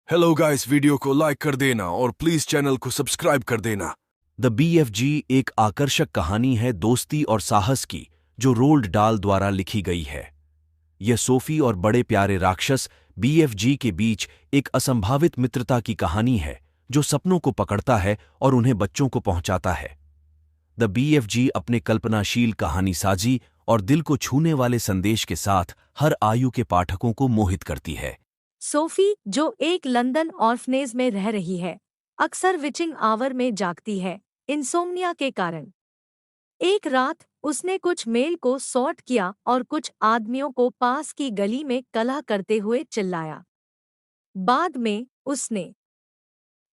Hello guys, video को like कर देना और प्लीज चैनल को सब्सक्राइब कर देना। द BFG एक आकर्षक कहानी है दोस्ती और साहस की, जो रोल्ड डाल द्वारा लिखी गई है। यह सोफी और बड़े प्यारे राक्षस BFG के बीच एक असंभावित मित्रता की कहानी है, जो सपनों को पकड़ता है और उन्हें बच्चों को पहुंचाता है। द BFG अपने कल्पनाशील कहानी साजी और दिल को छूने वाले संदेश के साथ हर आयु के पाठकों को मोहित करती है। सोफी, जो एक लंदन ऑर्फनेज में रह रही है, अक्सर विचिंग आवर में जागती है, इंसोम्निया के कारण। एक रात उसने कुछ मेल को सॉर्ट किया और कुछ आदमियों को पास की गली में कलह करते हुए चिल्लाया। बाद में उसने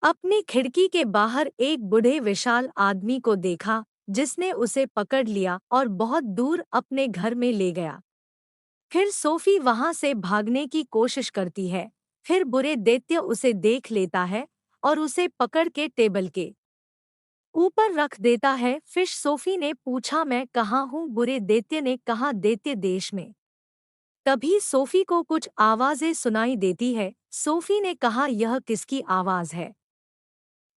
अपनी खिड़की के बाहर एक बूढ़े विशाल आदमी को देखा, जिसने उसे पकड़ लिया और बहुत दूर अपने घर में ले गया। फिर सोफी वहां से भागने की कोशिश करती है। फिर बुरे दैत्य उसे देख लेता है और उसे पकड़ के टेबल के ऊपर रख देता है। फिश सोफी ने पूछा, मैं कहाँ हूँ? बुरे दैत्य ने कहा, दैत्य देश में। तभी सोफी को कुछ आवाजें सुनाई देती है। सोफी ने कहा, यह किसकी आवाज है?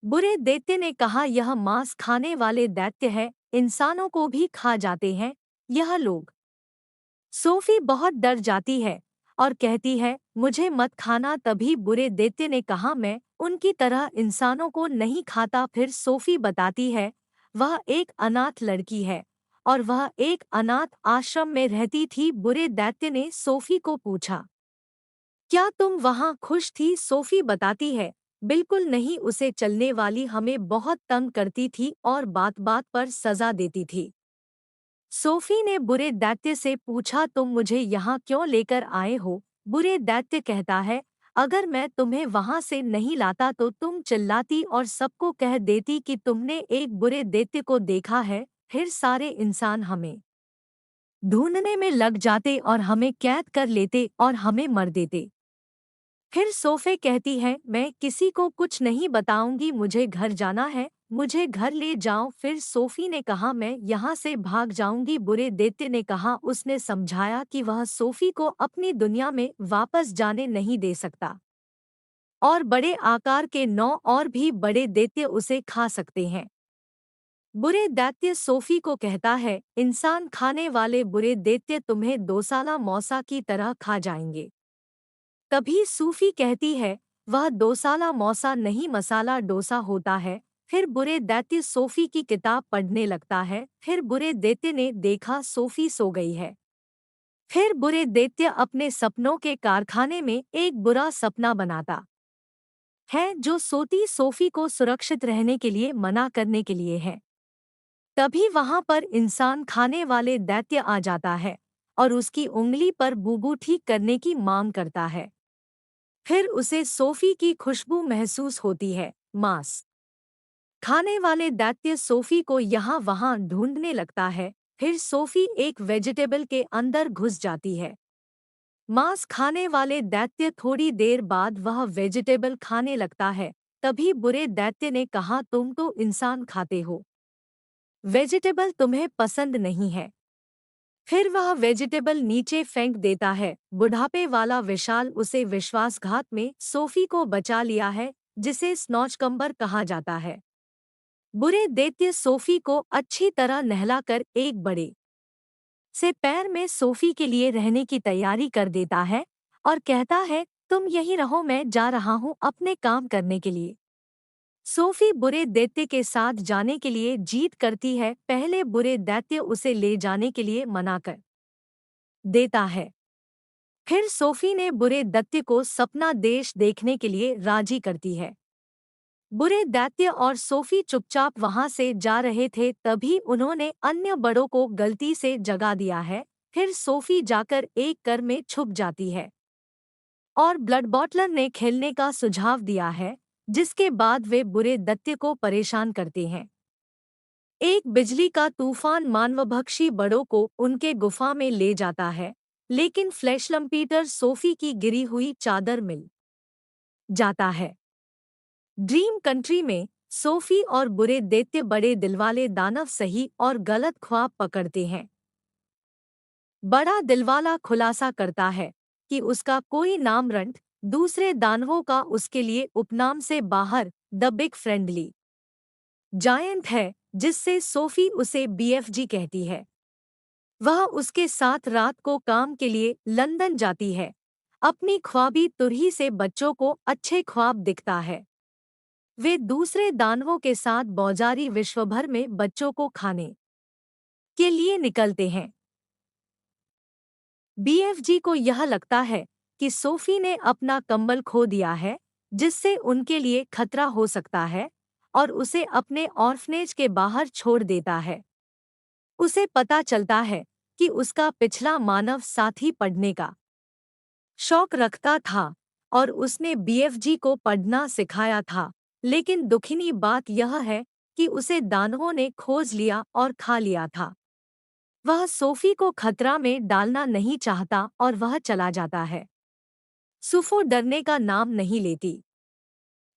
बुरे दैत्य ने कहा, यह मांस खाने वाले दैत्य है, इंसानों को भी खा जाते हैं यह लोग। सोफी बहुत डर जाती है और कहती है, मुझे मत खाना। तभी बुरे दैत्य ने कहा, मैं उनकी तरह इंसानों को नहीं खाता। फिर सोफी बताती है, वह एक अनाथ लड़की है और वह एक अनाथ आश्रम में रहती थी। बुरे दैत्य ने सोफी को पूछा, क्या तुम वहां खुश थी? सोफी बताती है, बिल्कुल नहीं, उसे चलने वाली हमें बहुत तंग करती थी और बात बात पर सजा देती थी। सोफी ने बुरे दैत्य से पूछा, तुम मुझे यहाँ क्यों लेकर आए हो? बुरे दैत्य कहता है, अगर मैं तुम्हें वहाँ से नहीं लाता तो तुम चिल्लाती और सबको कह देती कि तुमने एक बुरे दैत्य को देखा है। फिर सारे इंसान हमें ढूंढने में लग जाते और हमें कैद कर लेते और हमें मर देते। फिर सोफे कहती है, मैं किसी को कुछ नहीं बताऊंगी, मुझे घर जाना है, मुझे घर ले जाओ। फिर सोफी ने कहा, मैं यहाँ से भाग जाऊंगी। बुरे दैत्य ने कहा, उसने समझाया कि वह सोफी को अपनी दुनिया में वापस जाने नहीं दे सकता और बड़े आकार के 9 और भी बड़े दैत्य उसे खा सकते हैं। बुरे दैत्य सोफी को कहता है, इंसान खाने वाले बुरे दैत्य तुम्हें 2 साला मौसा की तरह खा जाएंगे। तभी सूफी कहती है, वह 2 साला मौसा नहीं, मसाला डोसा होता है। फिर बुरे दैत्य सोफी की किताब पढ़ने लगता है। फिर बुरे दैत्य ने देखा सोफी सो गई है। फिर बुरे दैत्य अपने सपनों के कारखाने में एक बुरा सपना बनाता है, जो सोती सोफी को सुरक्षित रहने के लिए मना करने के लिए है। तभी वहां पर इंसान खाने वाले दैत्य आ जाता है और उसकी उंगली पर बूबू ठीक करने की मांग करता है। फिर उसे सोफी की खुशबू महसूस होती है। मांस खाने वाले दैत्य सोफी को यहाँ वहाँ ढूंढने लगता है। फिर सोफी एक वेजिटेबल के अंदर घुस जाती है। मांस खाने वाले दैत्य थोड़ी देर बाद वह वेजिटेबल खाने लगता है। तभी बुरे दैत्य ने कहा, तुम तो इंसान खाते हो, वेजिटेबल तुम्हें पसंद नहीं है। फिर वह वेजिटेबल नीचे फेंक देता है। बुढ़ापे वाला विशाल उसे विश्वासघात में सोफी को बचा लिया है, जिसे स्नॉचकम्बर कहा जाता है। बुरे दैत्य सोफी को अच्छी तरह नहलाकर एक बड़े से पैर में सोफी के लिए रहने की तैयारी कर देता है और कहता है, तुम यहीं रहो, मैं जा रहा हूँ अपने काम करने के लिए। सोफी बुरे दैत्य के साथ जाने के लिए जीत करती है। पहले बुरे दैत्य उसे ले जाने के लिए मना कर देता है। फिर सोफी ने बुरे दैत्य को सपना देश देखने के लिए राजी करती है। बुरे दैत्य और सोफी चुपचाप वहां से जा रहे थे, तभी उन्होंने अन्य बड़ों को गलती से जगा दिया है। फिर सोफी जाकर एक घर में छुप जाती है और ब्लड बॉटलर ने खेलने का सुझाव दिया है, जिसके बाद वे बुरे दैत्य को परेशान करते हैं। एक बिजली का तूफान मानवभक्षी बड़ों को उनके गुफा में ले जाता है, लेकिन फ्लैशलम्पीटर सोफी की गिरी हुई चादर मिल जाता है। ड्रीम कंट्री में सोफी और बुरे दैत्य बड़े दिलवाले दानव सही और गलत ख्वाब पकड़ते हैं। बड़ा दिलवाला खुलासा करता है कि उसका कोई नाम रंट दूसरे दानवों का उसके लिए उपनाम से बाहर द बिग फ्रेंडली जायंट है, जिससे सोफी उसे बीएफजी कहती है। वह उसके साथ रात को काम के लिए लंदन जाती है। अपनी ख्वाबी तुरही से बच्चों को अच्छे ख्वाब दिखता है। वे दूसरे दानवों के साथ बौजारी विश्व भर में बच्चों को खाने के लिए निकलते हैं। बीएफजी को यह लगता है कि सोफी ने अपना कंबल खो दिया है, जिससे उनके लिए खतरा हो सकता है, और उसे अपने ऑर्फनेज के बाहर छोड़ देता है। उसे पता चलता है कि उसका पिछला मानव साथी पढ़ने का शौक रखता था और उसने बीएफजी को पढ़ना सिखाया था, लेकिन दुखीनी बात यह है कि उसे दानवों ने खोज लिया और खा लिया था। वह सोफी को खतरा में डालना नहीं चाहता और वह चला जाता है। सुफो डरने का नाम नहीं लेती।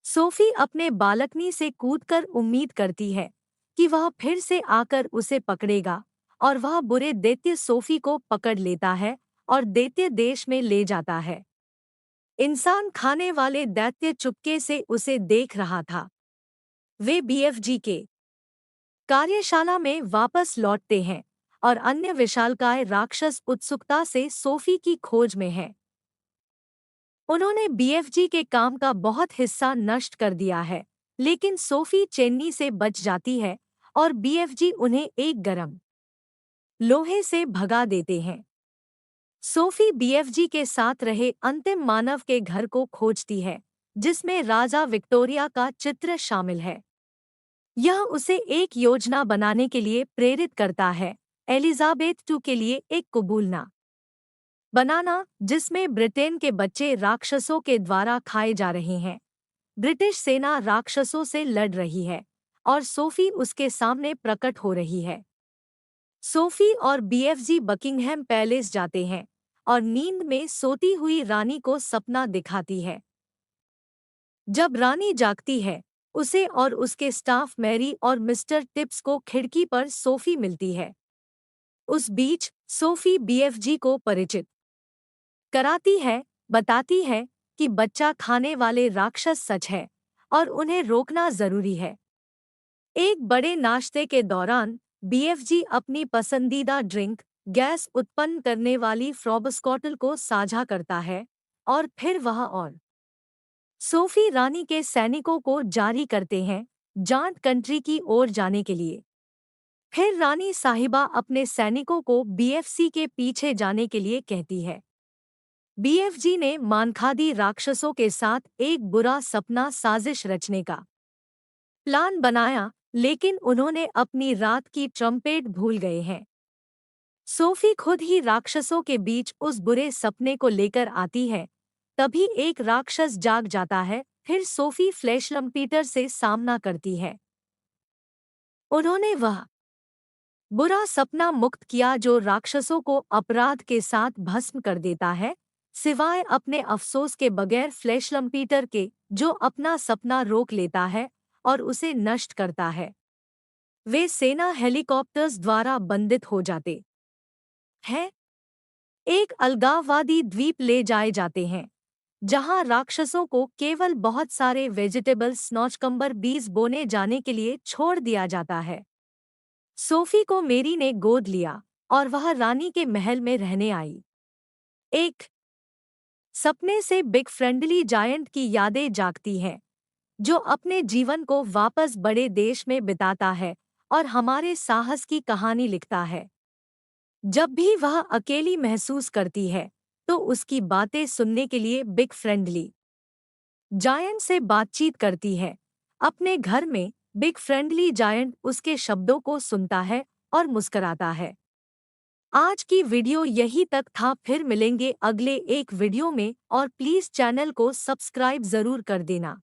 सोफी अपने बालकनी से कूदकर उम्मीद करती है कि वह फिर से आकर उसे पकड़ेगा, और वह बुरे दैत्य सोफी को पकड़ लेता है और दैत्य देश में ले जाता है। इंसान खाने वाले दैत्य चुपके से उसे देख रहा था। वे बीएफजी के कार्यशाला में वापस लौटते हैं और अन्य विशालकाय राक्षस उत्सुकता से सोफी की खोज में हैं। उन्होंने बीएफजी के काम का बहुत हिस्सा नष्ट कर दिया है, लेकिन सोफी चेन्नी से बच जाती है और बीएफजी उन्हें एक गरम लोहे से भगा देते हैं। सोफी बीएफजी के साथ रहे अंतिम मानव के घर को खोजती है, जिसमें राजा विक्टोरिया का चित्र शामिल है। यह उसे एक योजना बनाने के लिए प्रेरित करता है, एलिजाबेथ II के लिए एक कुबूलना बनाना, जिसमें ब्रिटेन के बच्चे राक्षसों के द्वारा खाए जा रहे हैं। ब्रिटिश सेना राक्षसों से लड़ रही है और सोफी उसके सामने प्रकट हो रही है। सोफी और बीएफजी बकिंगहैम पैलेस जाते हैं और नींद में सोती हुई रानी को सपना दिखाती है। जब रानी जागती है, उसे और उसके स्टाफ मैरी और मिस्टर टिप्स को खिड़की पर सोफी मिलती है। उस बीच सोफी बीएफजी को परिचित कराती है, बताती है कि बच्चा खाने वाले राक्षस सच है और उन्हें रोकना जरूरी है। एक बड़े नाश्ते के दौरान बीएफजी अपनी पसंदीदा ड्रिंक, गैस उत्पन्न करने वाली फ्रॉबस्कॉटल को साझा करता है, और फिर वह और सोफी रानी के सैनिकों को जारी करते हैं जांट कंट्री की ओर जाने के लिए। फिर रानी साहिबा अपने सैनिकों को बीएफसी के पीछे जाने के लिए कहती है। बीएफजी ने मानखादी राक्षसों के साथ एक बुरा सपना साजिश रचने का प्लान बनाया, लेकिन उन्होंने अपनी रात की ट्रम्पेट भूल गए हैं। सोफी खुद ही राक्षसों के बीच उस बुरे सपने को लेकर आती है। तभी एक राक्षस जाग जाता है। फिर सोफी फ्लैशलम्पीटर से सामना करती है। उन्होंने वह बुरा सपना मुक्त किया जो राक्षसों को अपराध के साथ भस्म कर देता है, सिवाय अपने अफसोस के बगैर फ्लैशलम्पीटर के, जो अपना सपना रोक लेता है और उसे नष्ट करता है। वे सेना हेलीकॉप्टर्स द्वारा बंदित हो जाते हैं। एक अलगाववादी द्वीप ले जाए जाते हैं, जहां राक्षसों को केवल बहुत सारे वेजिटेबल्स नौचकंबर बीज बोने जाने के लिए छोड़ दिया जाता है। सोफी को मेरी ने गोद लिया और वह रानी के महल में रहने आई। एक सपने से बिग फ्रेंडली जायंट की यादें जागती हैं, जो अपने जीवन को वापस बड़े देश में बिताता है और हमारे साहस की कहानी लिखता है। जब भी वह अकेली महसूस करती है, तो उसकी बातें सुनने के लिए बिग फ्रेंडली जायंट से बातचीत करती है। अपने घर में बिग फ्रेंडली जायंट उसके शब्दों को सुनता है और मुस्कराता है। आज की वीडियो यही तक था। फिर मिलेंगे अगले एक वीडियो में, और प्लीज़ चैनल को सब्सक्राइब ज़रूर कर देना।